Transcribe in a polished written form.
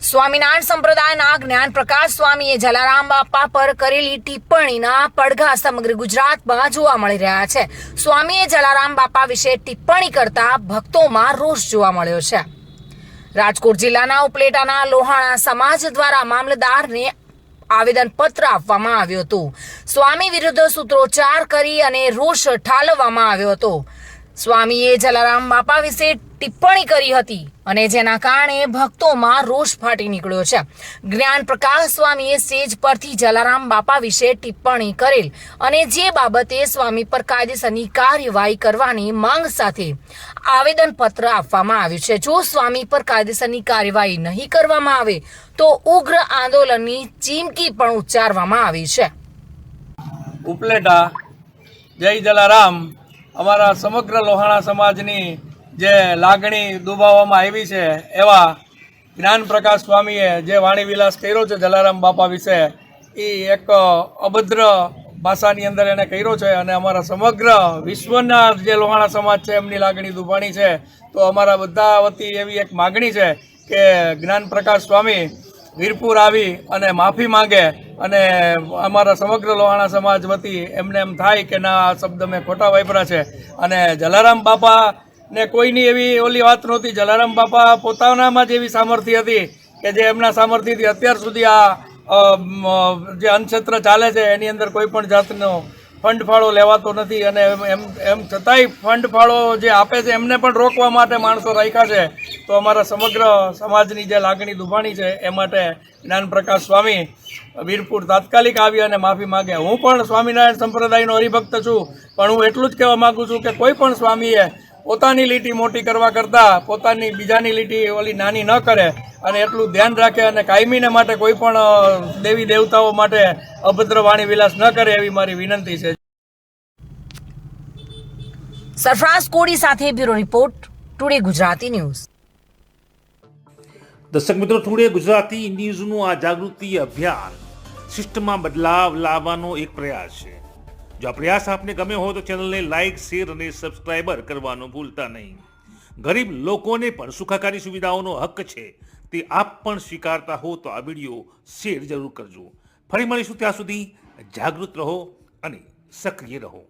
સ્વામિનારાયણ સંપ્રદાયના જ્ઞાન પ્રકાશ સ્વામીએ જલારામ બાપા પર કરેલી ટિપ્પણીના પડઘા સમગ્ર ગુજરાતમાં જોવા મળી રહ્યા છે. સ્વામીએ જલારામ બાપા વિશે ટિપ્પણી કરતા ભક્તોમાં રોષ જોવા મળ્યો છે. રાજકોટ જિલ્લાના ઉપલેટાના લોહાણા સમાજ દ્વારા મામલતદારને આવેદનપત્ર આપવામાં આવ્યું હતું. સ્વામી વિરુદ્ધ સૂત્રોચ્ચાર કરી અને રોષ ઠાલવવામાં આવ્યો હતો. સ્વામીએ જલારામ બાપા વિશે ટિપ્પણી કરી હતી અને જેના કારણે ભક્તોમાં રોષ ફાટી નીકળ્યો છે. જ્ઞાન પ્રકાશ સ્વામીએ સ્ટેજ પરથી જલારામ બાપા વિશે ટિપ્પણી કરેલ અને જે બાબતે સ્વામી પર કાયદેસરની કાર્યવાહી કરવાની માંગ સાથે આવેદનપત્ર આપવામાં આવ્યું છે. જો સ્વામી પર કાયદેસરની કાર્યવાહી નહીં કરવામાં આવે તો ઉગ્ર આંદોલનની ચીમકી પણ ઉચ્ચારવામાં આવી છે. ઉપલેટા જય જલારામ અમારા સમગ્ર લોહાણા સમાજની જે લાગણી દુભાવવામાં આવી છે એવા જ્ઞાન પ્રકાશ સ્વામીએ જે વાણીવિલાસ કર્યો છે જલારામ બાપા વિશે એ એક અભદ્ર ભાષાની અંદર એને કર્યો છે અને અમારા સમગ્ર વિશ્વના જે લોહાણા સમાજ છે એમની લાગણી દુભાણી છે. તો અમારા બધા વતી એવી એક માગણી છે કે જ્ઞાન પ્રકાશ સ્વામી વીરપુર આવી અને માફી માંગે અને અમારા સમગ્ર લોહાણા સમાજ વતી એમને એમ થાય કે ના આ શબ્દ મેં ખોટા વાપર્યા છે. અને જલારામ બાપા ને કોઈની એવી ઓલી વાત નહોતી. જલારામ બાપા પોતાનામાં જ એવી સામર્થ્ય હતી કે જે એમના સામર્થ્યથી અત્યાર સુધી આ જે અન્નક્ષેત્ર ચાલે છે એની અંદર કોઈ પણ જાતનો ફંડ ફાળો લેવાતો નથી અને એમ છતાંય ફંડ ફાળો જે આપે છે એમને પણ રોકવા માટે માણસો રાખ્યા છે. તો અમારા સમગ્ર સમાજની જે લાગણી દુભાણી છે એ માટે જ્ઞાન પ્રકાશ સ્વામી વીરપુર તાત્કાલિક આવી અને માફી માગે. હું પણ સ્વામિનારાયણ સંપ્રદાયનો હરિભક્ત છું, પણ હું એટલું જ કહેવા માગું છું કે કોઈ પણ સ્વામીએ પોતાની લીટી મોટી કરવા કરતાં પોતાની બીજાની લીટી ઓલી નાની ન કરે અને એટલું ધ્યાન રાખે અને કાયમીને માટે કોઈ પણ દેવી દેવતાઓ માટે અભદ્ર વાણી વિલાસ ન કરે એવી મારી વિનંતી છે. સરફરાઝ કોડી સાથે bureau report, today Gujarati news. દર્શક મિત્રો, ટુડે ગુજરાતી ન્યૂઝનું આ જાગૃતિ અભિયાન સિસ્ટમમાં બદલાવ લાવવાનો એક પ્રયાસ છે. જો આ પ્રયાસ આપને ગમ્યો હોય તો ચેનલને લાઇક, શેર અને સબસ્ક્રાઇબર કરવાનું ભૂલતા નહીં. ગરીબ લોકોને પણ સુખાકારી સુવિધાઓનો હક છે તે આપ પણ સ્વીકારતા હો તો આ વિડીયો શેર જરૂર કરજો. ફરી મળીશું, ત્યાં સુધી જાગૃત રહો અને સક્રિય રહો.